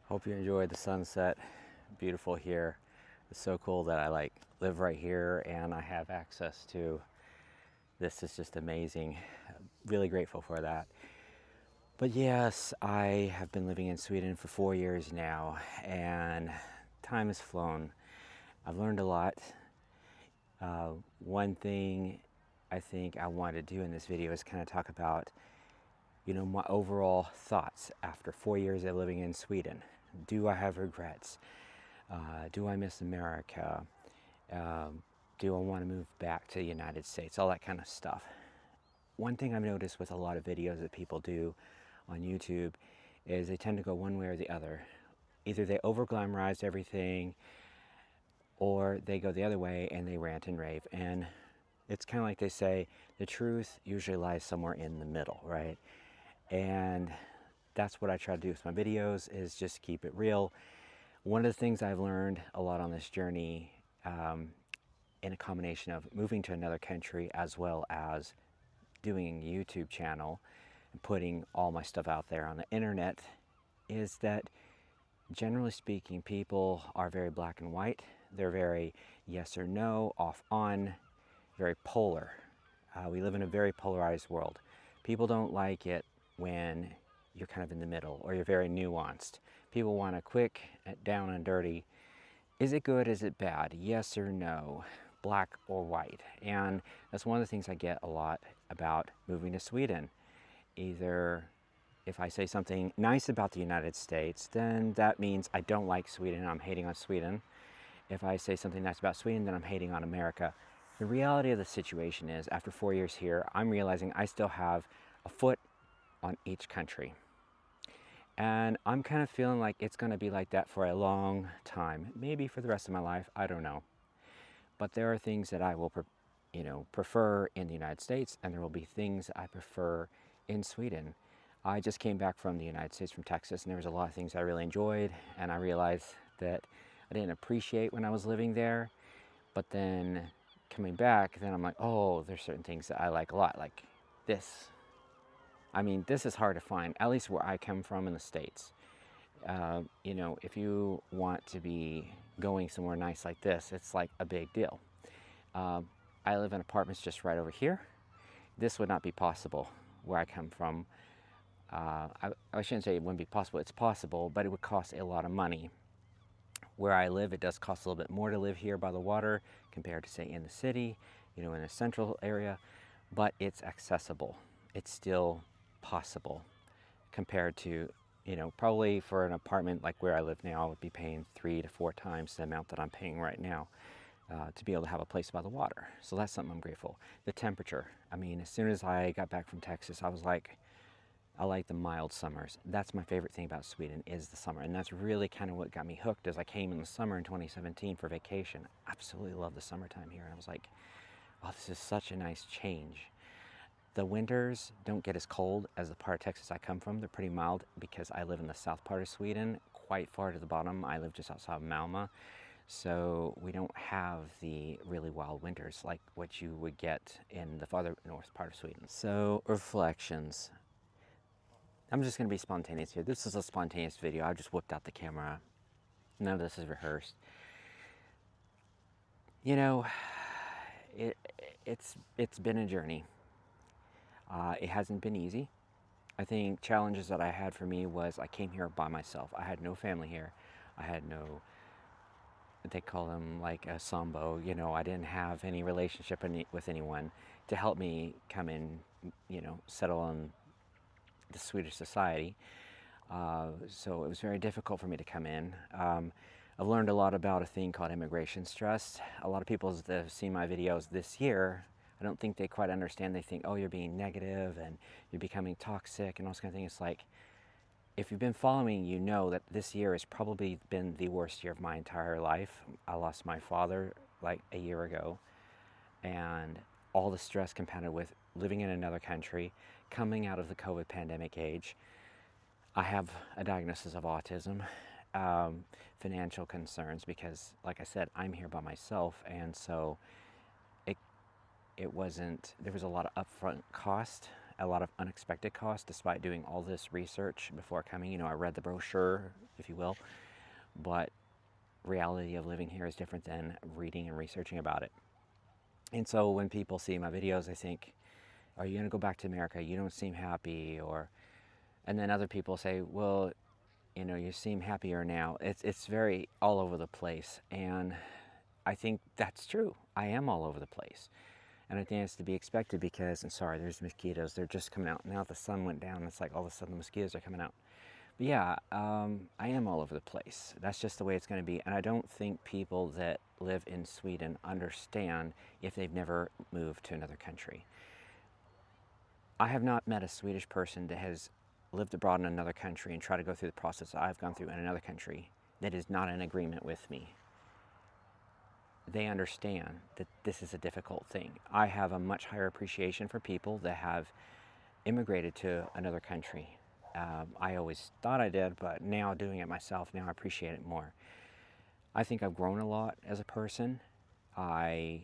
Hope you enjoyed the sunset. Beautiful here. It's so cool that I live right here and I have access to this. Is just amazing. Really grateful for that. But yes, I have been living in Sweden for 4 years now and time has flown. I've learned a lot. One thing I think I want to do in this video is kind of talk about my overall thoughts after 4 years of living in Sweden. Do I have regrets? Do I miss America? Do I want to move back to the United States? All that kind of stuff. One thing I've noticed with a lot of videos that people do on YouTube is they tend to go one way or the other. Either they over glamorize everything or they go the other way and they rant and rave. And it's kind of like they say, the truth usually lies somewhere in the middle, right? And that's what I try to do with my videos, is just keep it real. One of the things I've learned a lot on this journey, in a combination of moving to another country as well as doing a YouTube channel and putting all my stuff out there on the internet, is that generally speaking, people are very black and white. They're very yes or no, off on, very polar. We live in a very polarized world. People don't like it when you're kind of in the middle or you're very nuanced. People want a quick, down and dirty, is it good, is it bad, yes or no, black or white. And that's one of the things I get a lot about moving to Sweden. Either if I say something nice about the United States, then that means I don't like Sweden, I'm hating on Sweden. If I say something nice about Sweden, then I'm hating on America. The reality of the situation is, after 4 years here, I'm realizing I still have a foot on each country. And I'm kind of feeling like it's going to be like that for a long time, maybe for the rest of my life, I don't know. But there are things that I will prefer in the United States, and there will be things I prefer in Sweden. I just came back from the United States, from Texas, and there was a lot of things I really enjoyed, and I realized that I didn't appreciate when I was living there. But then coming back, then I'm like, oh, there's certain things that I like a lot, like this. I mean, this is hard to find, at least where I come from in the States. If you want to be going somewhere nice like this, it's like a big deal. I live in apartments just right over here. This would not be possible where I come from. I shouldn't say it wouldn't be possible, it's possible, but it would cost a lot of money. Where I live, it does cost a little bit more to live here by the water compared to, say, in the city, in a central area, but it's accessible. It's still possible compared to, probably for an apartment like where I live now, I would be paying 3 to 4 times the amount that I'm paying right now to be able to have a place by the water. So that's something I'm grateful. The temperature, I mean, as soon as I got back from Texas, I was like, I like the mild summers. That's my favorite thing about Sweden, is the summer. And that's really kind of what got me hooked. As I came in the summer in 2017 for vacation. Absolutely love the summertime here. And I was like, oh, this is such a nice change. The winters don't get as cold as the part of Texas I come from. They're pretty mild because I live in the south part of Sweden, quite far to the bottom. I live just outside of Malmö. So we don't have the really wild winters like what you would get in the farther north part of Sweden. So, reflections. I'm just going to be spontaneous here. This is a spontaneous video. I just whipped out the camera. None of this is rehearsed. It's been a journey. It hasn't been easy. I think challenges that I had for me was I came here by myself. I had no family here. I had no, they call them like a sambo. I didn't have any relationship with anyone to help me come in, settle in the Swedish society. So it was very difficult for me to come in. I've learned a lot about a thing called immigration stress. A lot of people that have seen my videos this year, I don't think they quite understand. They think, oh, you're being negative and you're becoming toxic and all this kind of thing. It's like, if you've been following, you know that this year has probably been the worst year of my entire life. I lost my father like a year ago, and all the stress compounded with living in another country, coming out of the COVID pandemic age. I have a diagnosis of autism, financial concerns, because like I said, I'm here by myself, and so there was a lot of upfront cost a lot of unexpected costs despite doing all this research before coming. You know, I read the brochure, if you will, but reality of living here is different than reading and researching about it. And so when people see my videos, they think, are you going to go back to America? You don't seem happy. Or, and then other people say, well, you know, you seem happier now. It's very all over the place. And I think that's true. I am all over the place. And I think it's to be expected because, and sorry, there's mosquitoes. They're just coming out. Now the sun went down, it's like all of a sudden the mosquitoes are coming out. But yeah, I am all over the place. That's just the way it's going to be. And I don't think people that live in Sweden understand if they've never moved to another country. I have not met a Swedish person that has lived abroad in another country and tried to go through the process I've gone through in another country that is not in agreement with me. They understand that this is a difficult thing. I have a much higher appreciation for people that have immigrated to another country. I always thought I did, but now doing it myself, now I appreciate it more. I think I've grown a lot as a person. I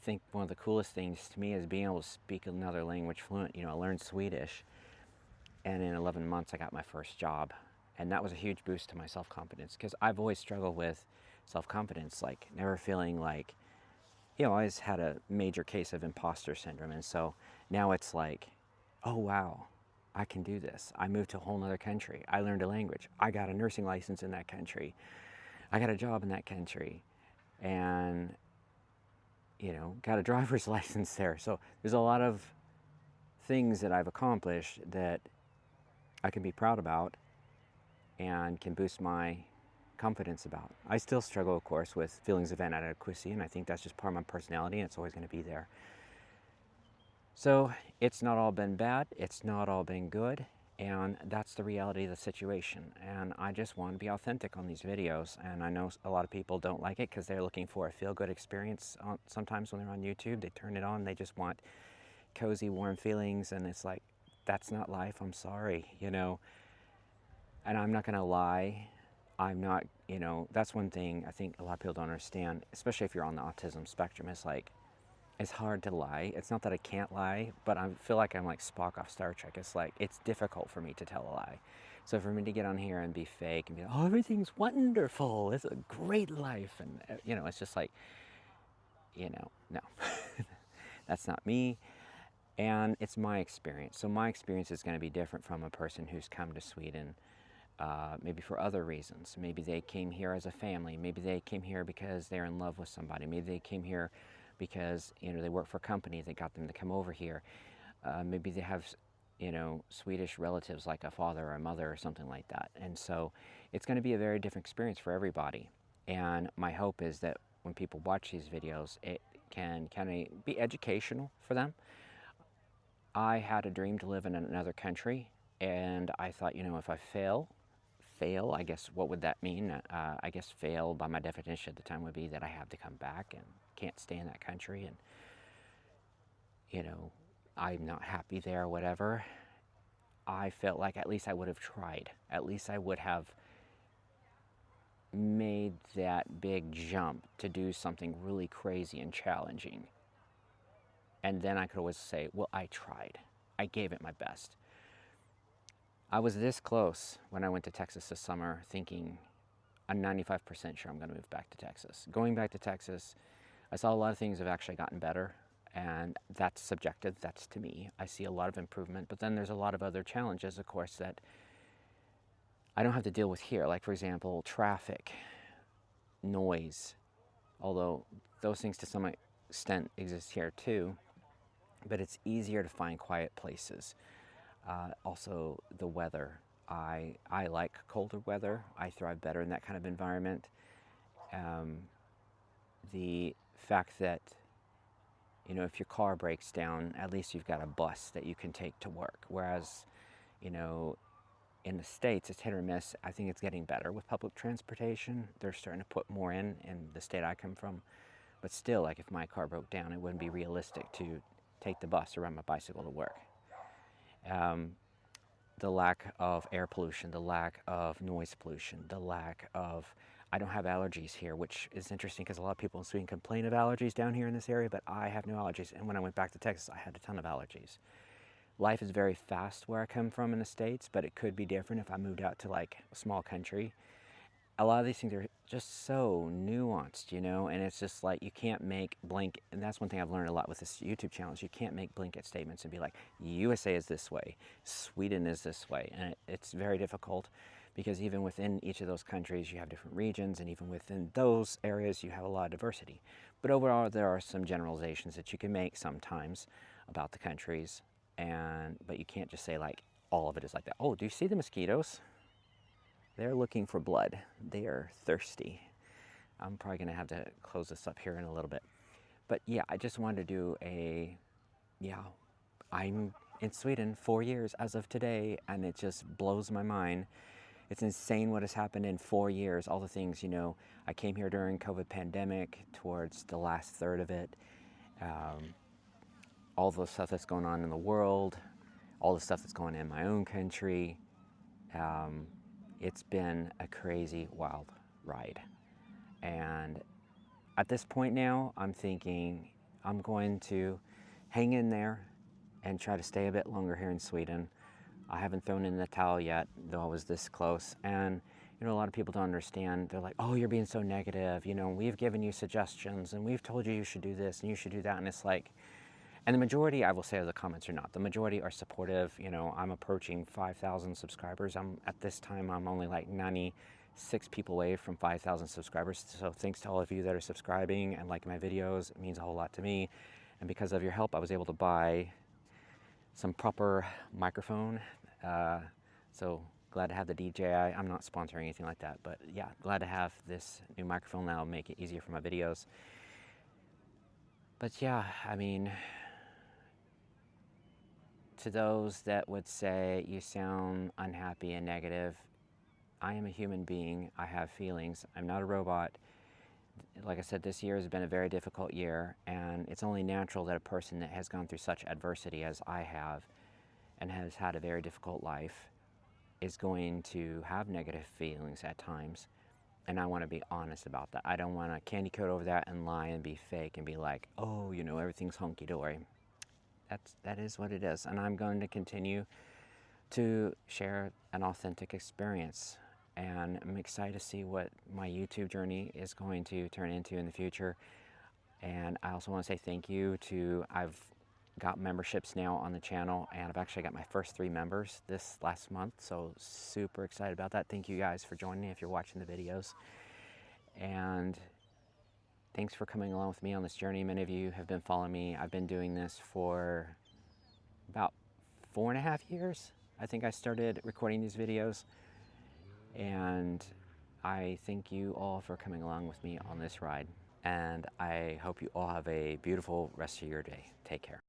think one of the coolest things to me is being able to speak another language fluent. You know, I learned Swedish, and in 11 months I got my first job. And that was a huge boost to my self-confidence, because I've always struggled with self-confidence, like never feeling like, you know, I always had a major case of imposter syndrome. And so now it's like, oh wow, I can do this. I moved to a whole other country. I learned a language. I got a nursing license in that country. I got a job in that country. And, you know, got a driver's license there. So there's a lot of things that I've accomplished that I can be proud about and can boost my confidence about. I still struggle, of course, with feelings of inadequacy, and I think that's just part of my personality, and it's always going to be there. So it's not all been bad, it's not all been good, and that's the reality of the situation. And I just want to be authentic on these videos, and I know a lot of people don't like it because they're looking for a feel-good experience. Sometimes when they're on YouTube, they turn it on, they just want cozy, warm feelings, and it's like, that's not life, I'm sorry, you know. And I'm not going to lie, I'm not, you know, that's one thing I think a lot of people don't understand, especially if you're on the autism spectrum. It's like, it's hard to lie. It's not that I can't lie, but I feel like I'm like Spock off Star Trek. It's like, it's difficult for me to tell a lie. So for me to get on here and be fake and be like, oh, everything's wonderful, it's a great life, and you know, it's just like, you know, no, that's not me. And it's my experience. So my experience is going to be different from a person who's come to Sweden maybe for other reasons. Maybe they came here as a family. Maybe they came here because they're in love with somebody. Maybe they came here because, you know, they work for a company that got them to come over here. Maybe they have, you know, Swedish relatives like a father or a mother or something like that. And so it's going to be a very different experience for everybody. And my hope is that when people watch these videos, it can kind of be educational for them. I had a dream to live in another country, and I thought, you know, if I fail, I guess what would that mean? I guess fail by my definition at the time would be that I have to come back and can't stay in that country, and, you know, I'm not happy there or whatever. I felt like at least I would have tried. At least I would have made that big jump to do something really crazy and challenging. And then I could always say, well, I tried. I gave it my best. I was this close when I went to Texas this summer, thinking I'm 95% sure I'm going to move back to Texas. Going back to Texas, I saw a lot of things have actually gotten better, and that's subjective, that's to me. I see a lot of improvement, but then there's a lot of other challenges, of course, that I don't have to deal with here. Like, for example, traffic, noise, although those things to some extent exist here too, but it's easier to find quiet places. Also, the weather. I like colder weather. I thrive better in that kind of environment. The fact that, you know, if your car breaks down, at least you've got a bus that you can take to work. Whereas, you know, in the States, it's hit or miss. I think it's getting better with public transportation. They're starting to put more in the state I come from. But still, like, if my car broke down, it wouldn't be realistic to take the bus or ride my bicycle to work. The lack of air pollution, the lack of noise pollution, the lack of, I don't have allergies here, which is interesting because a lot of people in Sweden complain of allergies down here in this area, but I have no allergies. And when I went back to Texas, I had a ton of allergies. life is very fast where I come from in the States, but it could be different if I moved out to like a small country. A lot of these things are just so nuanced, you know, and it's just like you can't make blanket, and that's one thing I've learned a lot with this YouTube channel, is you can't make blanket statements and be like, USA is this way, Sweden is this way, and it's very difficult because even within each of those countries you have different regions, and even within those areas you have a lot of diversity. But overall there are some generalizations that you can make sometimes about the countries, but you can't just say like all of it is like that. Oh, do you see the mosquitoes? They're looking for blood. They are thirsty. I'm probably going to have to close this up here in a little bit. But yeah, I just wanted to do I'm in Sweden 4 years as of today, and it just blows my mind. It's insane what has happened in 4 years. All the things, you know, I came here during COVID pandemic, towards the last third of it. All the stuff that's going on in the world, all the stuff that's going on in my own country. It's been a crazy, wild ride. And at this point now, I'm thinking I'm going to hang in there and try to stay a bit longer here in Sweden. I haven't thrown in the towel yet, though I was this close. And you know, a lot of people don't understand. They're like, oh, you're being so negative. You know, we've given you suggestions and we've told you you should do this and you should do that. And it's like, and the majority, I will say, of the comments are not. The majority are supportive. You know, I'm approaching 5,000 subscribers. At this time, I'm only like 96 people away from 5,000 subscribers. So thanks to all of you that are subscribing and liking my videos. It means a whole lot to me. And because of your help, I was able to buy some proper microphone. So glad to have the DJI. I'm not sponsoring anything like that, but yeah, glad to have this new microphone now, make it easier for my videos. But yeah, I mean, to those that would say you sound unhappy and negative, I am a human being. I have feelings. I'm not a robot. Like I said, this year has been a very difficult year, and it's only natural that a person that has gone through such adversity as I have and has had a very difficult life is going to have negative feelings at times. And I want to be honest about that. I don't want to candy coat over that and lie and be fake and be like, oh, you know, everything's hunky-dory. That is what it is, and I'm going to continue to share an authentic experience, and I'm excited to see what my YouTube journey is going to turn into in the future. And I also want to say thank you to, I've got memberships now on the channel, and I've actually got my first 3 members this last month, so super excited about that. Thank you guys for joining me if you're watching the videos, and thanks for coming along with me on this journey. Many of you have been following me. I've been doing this for about 4.5 years. I think I started recording these videos, and I thank you all for coming along with me on this ride, and I hope you all have a beautiful rest of your day. Take care.